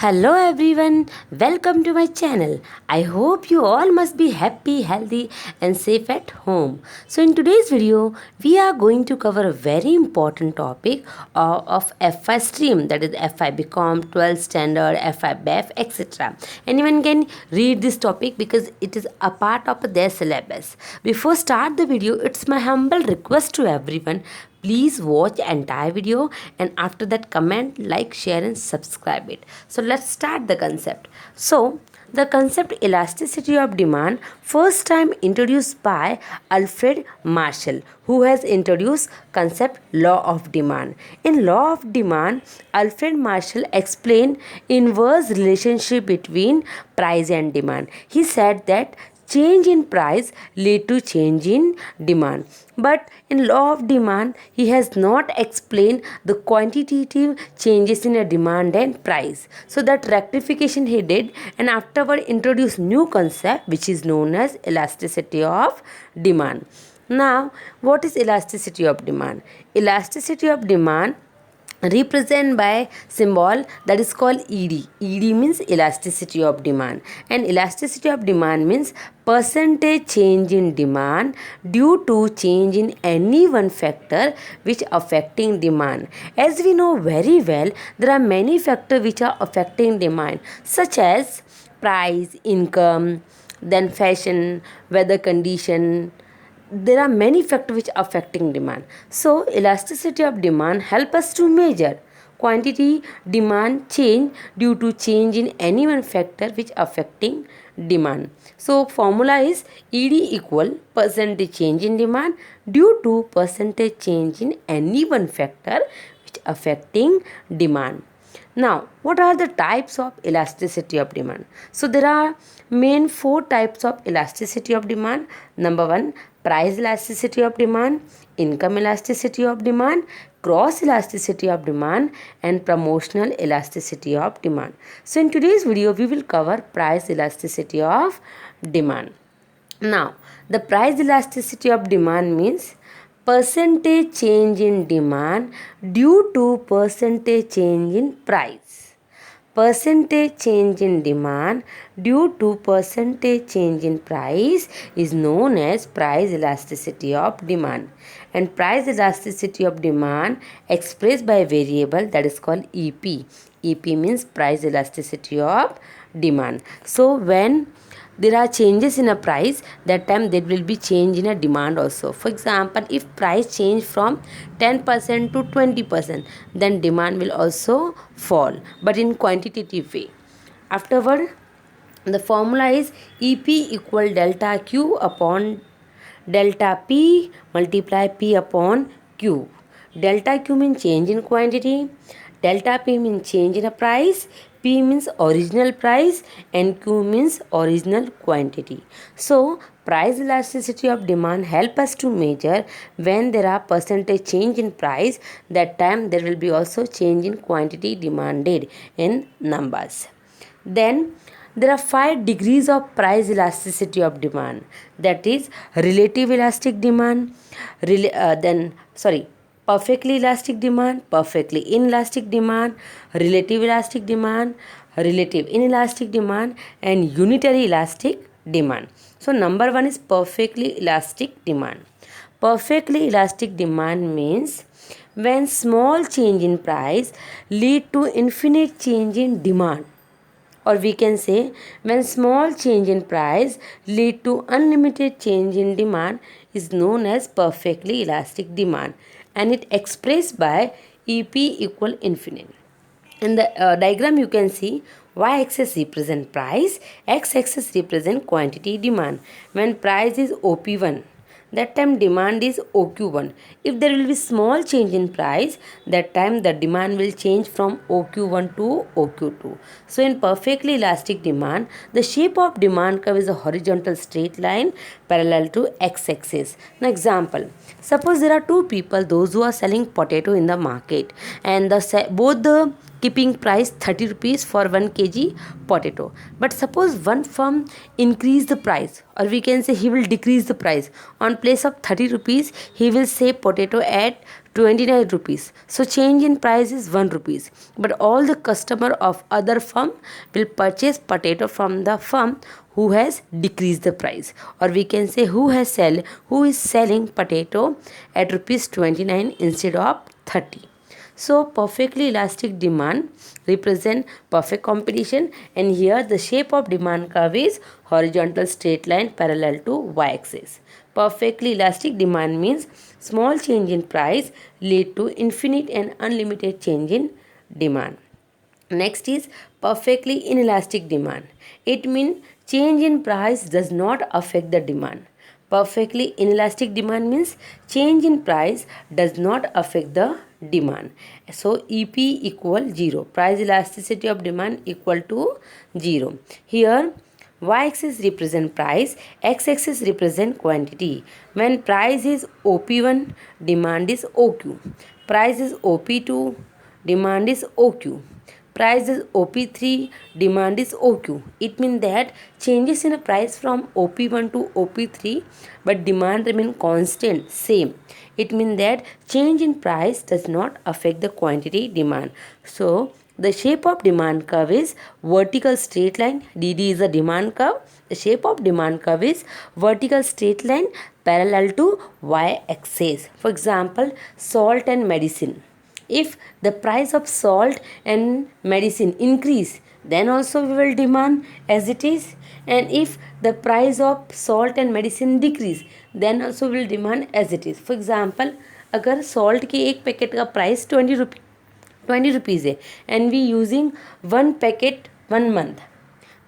Hello everyone, welcome to my channel. I hope you all must be happy, healthy and safe at home. So in today's video, we are going to cover a very important topic of FI stream, that is FI Bcom, 12th standard, FI BEF, etc. Anyone can read this topic because it is a part of their syllabus. Before start the video, it's my humble request to everyone, please watch entire video and after that comment, like, share and subscribe it. So let's start the concept. So the concept elasticity of demand first time introduced by Alfred Marshall, who has introduced concept law of demand. In law of demand, Alfred Marshall explained inverse relationship between price and demand. He said that change in price lead to change in demand, but in law of demand he has not explained the quantitative changes in a demand and price. So that rectification he did and afterward introduced new concept which is known as elasticity of demand. Now what is elasticity of demand? Elasticity of demand represent by symbol that is called ED. ED means elasticity of demand, and elasticity of demand means percentage change in demand due to change in any one factor which affecting demand. As we know very well, there are many factors which are affecting demand, such as price, income, then fashion, weather condition. There are many factors which are affecting demand. So elasticity of demand help us to measure quantity demand change due to change in any one factor which affecting demand. So formula is ED equal percentage change in demand due to percentage change in any one factor which affecting demand. Now, what are the types of elasticity of demand? So, there are main four types of elasticity of demand. Number one, price elasticity of demand, income elasticity of demand, cross elasticity of demand, and promotional elasticity of demand. So, in today's video, we will cover price elasticity of demand. Now, the price elasticity of demand means percentage change in demand due to percentage change in price. Percentage change in demand due to percentage change in price is known as price elasticity of demand. And price elasticity of demand expressed by a variable that is called EP. EP means price elasticity of demand. So when there are changes in a price, that time there will be change in a demand also. For example, if price change from 10% to 20%, then demand will also fall, but in quantitative way. Afterward, the formula is EP equal delta Q upon delta P multiply P upon Q. Delta Q means change in quantity, delta P means change in a price, P means original price and Q means original quantity. So price elasticity of demand help us to measure when there are percentage change in price, that time there will be also change in quantity demanded in numbers. Then there are 5 degrees of price elasticity of demand, that is relative elastic demand, perfectly elastic demand, perfectly inelastic demand, relative elastic demand, relative inelastic demand and unitary elastic demand. So number 1 is perfectly elastic demand. Perfectly elastic demand means when small change in price lead to infinite change in demand, or we can say when small change in price lead to unlimited change in demand is known as perfectly elastic demand, and it expressed by EP equal infinite. In the diagram you can see y-axis represent price, x-axis represent quantity demand. When price is OP1, that time demand is OQ1. If there will be small change in price, that time the demand will change from OQ1 to OQ2. So in perfectly elastic demand, the shape of demand curve is a horizontal straight line parallel to x-axis. Now example, suppose there are two people, those who are selling potato in the market, and both the keeping price 30 rupees for 1 kg potato. But suppose one firm increase the price, or we can say he will decrease the price. On place of 30 rupees, he will say potato at 29 rupees. So change in price is 1 rupees. But all the customer of other firm will purchase potato from the firm who has decreased the price, or we can say who is selling potato at rupees 29 instead of 30. So perfectly elastic demand represent perfect competition, and here the shape of demand curve is horizontal straight line parallel to y-axis. Perfectly elastic demand means small change in price lead to infinite and unlimited change in demand. Next is perfectly inelastic demand. It means change in price does not affect the demand. Perfectly inelastic demand means change in price does not affect the demand. So EP equal 0. Price elasticity of demand equal to 0. Here y-axis represent price, x-axis represent quantity. When price is OP1, demand is OQ. Price is OP2, demand is OQ. Price is OP3, demand is OQ. It means that changes in a price from OP1 to OP3, but demand remain constant, same. It means that change in price does not affect the quantity demand. So the shape of demand curve is vertical straight line. DD is the demand curve. The shape of demand curve is vertical straight line parallel to y-axis. For example, salt and medicine. If the price of salt and medicine increase, then also we will demand as it is. And if the price of salt and medicine decrease, then also we will demand as it is. For example, अगर salt के एक packet का price 20 rupees है and we using 1 packet 1 month,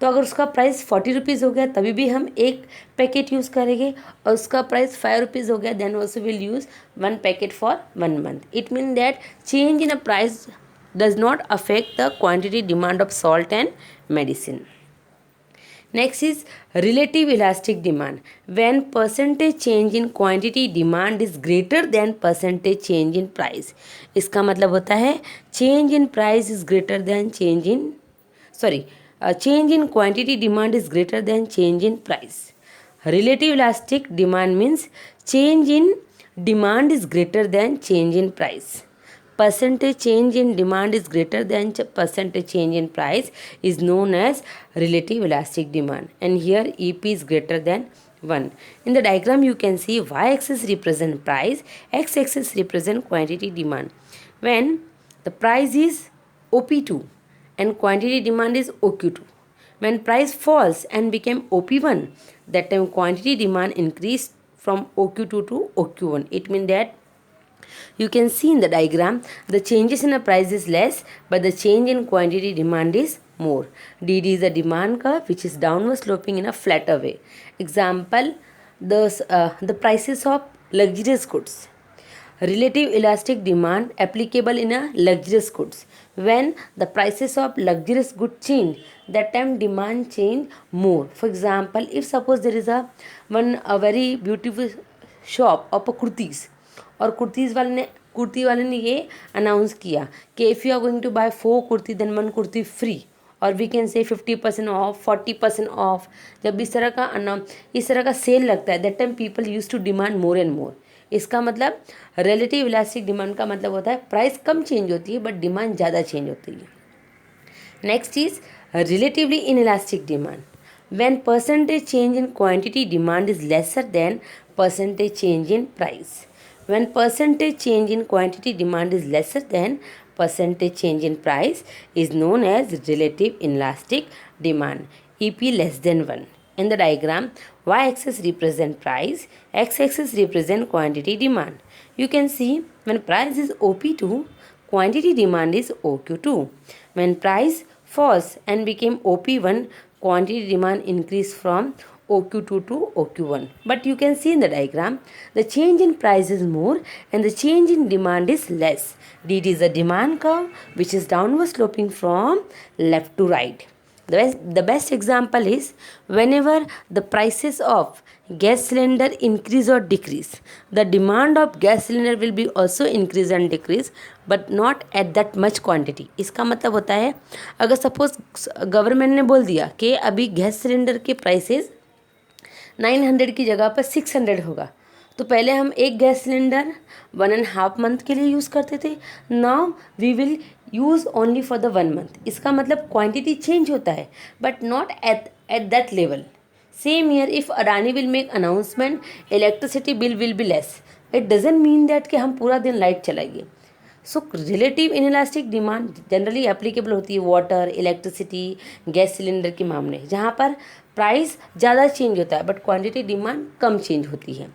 तो अगर उसका price 40 rupees हो गया तभी भी हम एक पैकेट यूज़ करेंगे, और उसका प्राइस 5 रुपीज़ हो गया then also will use 1 packet for 1 month. It mean that change in a price does not affect the quantity demand of salt and medicine. Next is relative elastic demand. When percentage change in quantity demand is greater than percentage change in price. इसका मतलब होता है change in price is greater than change in quantity demand is greater than change in price. Relative elastic demand means change in demand is greater than change in price. Percentage change in demand is greater than percentage change in price is known as relative elastic demand, and here EP is greater than 1. In the diagram you can see y-axis represent price, x-axis represent quantity demand. When the price is OP2 and quantity demand is OQ2, when price falls and became OP1, that time quantity demand increased from OQ2 to OQ1. It means that you can see in the diagram the changes in a price is less but the change in quantity demand is more. DD is the demand curve which is downward sloping in a flatter way. Example, the prices of luxurious goods. Relative elastic demand applicable in a luxurious goods. When the prices of luxurious goods change, that time demand change more. For example, if suppose there is a very beautiful shop of kurtis, और कुर्ती वाले ने ये announce किया कि if you are going to buy 4 kurti then 1 kurti free, और we can say 50% of 40% of. जब इस तरह का सेल लगता है that time people use to demand more and more. इसका मतलब रिलेटिव इलास्टिक डिमांड का मतलब होता है प्राइस कम चेंज होती है बट डिमांड ज़्यादा चेंज होती है. Next is relatively inelastic demand. When percentage change in quantity demand is lesser than percentage change in price. When percentage change in quantity demand is lesser than percentage change in price is known as relative inelastic demand. EP less than 1. In the diagram, y-axis represent price, x-axis represent quantity demand. You can see when price is OP2, quantity demand is OQ2. When price falls and became OP1, quantity demand increase from OQ2 to OQ1. But you can see in the diagram, the change in price is more and the change in demand is less. DD is the demand curve which is downward sloping from left to right. The best example is whenever the prices of gas cylinder increase or decrease, the demand of gas cylinder will be also increase and decrease but not at that much quantity. इसका मतलब होता है अगर suppose government ने बोल दिया कि अभी गैस सिलेंडर के प्राइसेस 900 की जगह पर 600 होगा, तो पहले हम एक गैस सिलेंडर 1.5 मंथ के लिए यूज़ करते थे, now we will use only for the 1 month. इसका मतलब क्वांटिटी चेंज होता है but not at that level. Same year if Adani will make announcement electricity bill will be less, it doesn't mean that कि हम पूरा दिन लाइट चलाइए। So relative inelastic demand generally applicable होती है वाटर, इलेक्ट्रिसिटी, गैस सिलेंडर के मामले, जहाँ पर प्राइस ज़्यादा चेंज होता है but quantity demand come change होती है।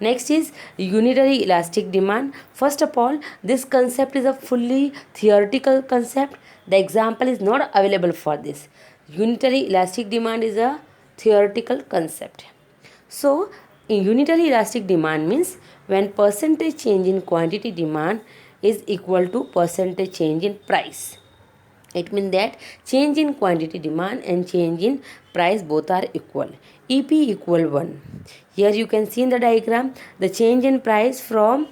Next is unitary elastic demand. First of all, this concept is a fully theoretical concept. The example is not available for this. Unitary elastic demand is a theoretical concept. So, in unitary elastic demand means when percentage change in quantity demand is equal to percentage change in price. It means that change in quantity demand and change in price both are equal. EP equal 1. Here you can see in the diagram the change in price from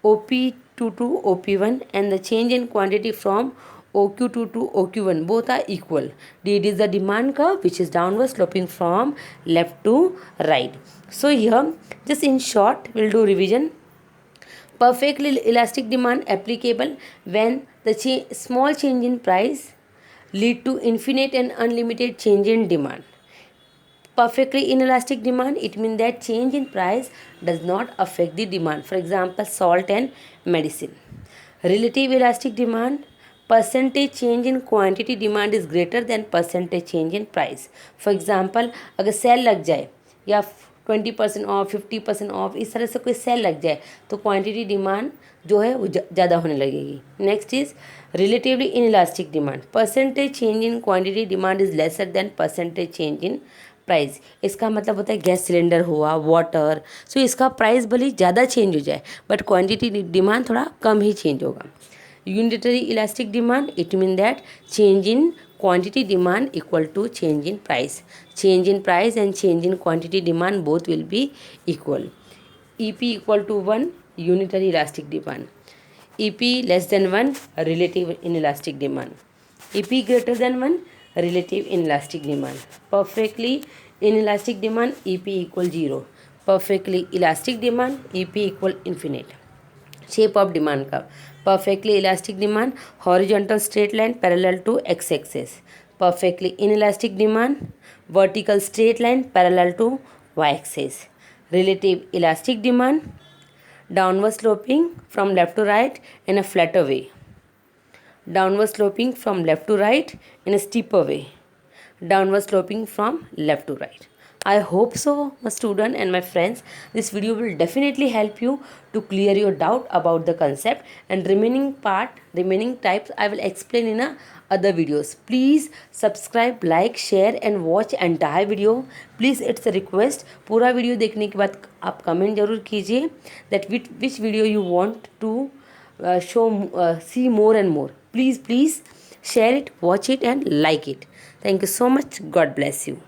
OP2 to OP1 and the change in quantity from OQ2 to OQ1 both are equal. It is the demand curve which is downward sloping from left to right. So here just in short we'll do revision. Perfectly elastic demand applicable when the small change in price lead to infinite and unlimited change in demand. Perfectly inelastic demand, it means that change in price does not affect the demand. For example, salt and medicine. Relative elastic demand, percentage change in quantity demand is greater than percentage change in price. For example, अगर cell लग जाए या 20% of, 50% of, इस तरह से कोई cell लग जाए तो क्वांटिटी डिमांड जो है वो ज़्यादा होने लगेगी. Next is relatively inelastic demand. Percentage change in quantity demand is lesser than percentage change in price. इसका मतलब होता है गैस सिलेंडर हुआ, वाटर, सो इसका प्राइस भले ज़्यादा चेंज हो जाए बट क्वांटिटी डिमांड थोड़ा कम ही चेंज होगा. Unitary elastic demand, it mean that change in quantity demand equal to change in price. Change in price and change in quantity demand both will be equal. EP equal to 1, unitary elastic demand. EP less than 1, relative inelastic demand. EP greater than 1, relative inelastic demand. Perfectly inelastic demand, EP equal 0. Perfectly elastic demand, EP equal infinite. Shape of demand curve. Perfectly elastic demand, horizontal straight line parallel to x-axis. Perfectly inelastic demand, vertical straight line parallel to y-axis. Relative elastic demand, downward sloping from left to right in a flatter way. Downward sloping from left to right in a steeper way. Downward sloping from left to right. I hope so, my student and my friends, this video will definitely help you to clear your doubt about the concept, and remaining types I will explain in other videos. Please subscribe, like, share and watch entire video. Please, it's a request. पूरा video देखने के बाद आप comment जरूर कीजिए that which video you want to see more and more. Please share it, watch it and like it. Thank you so much. God bless you.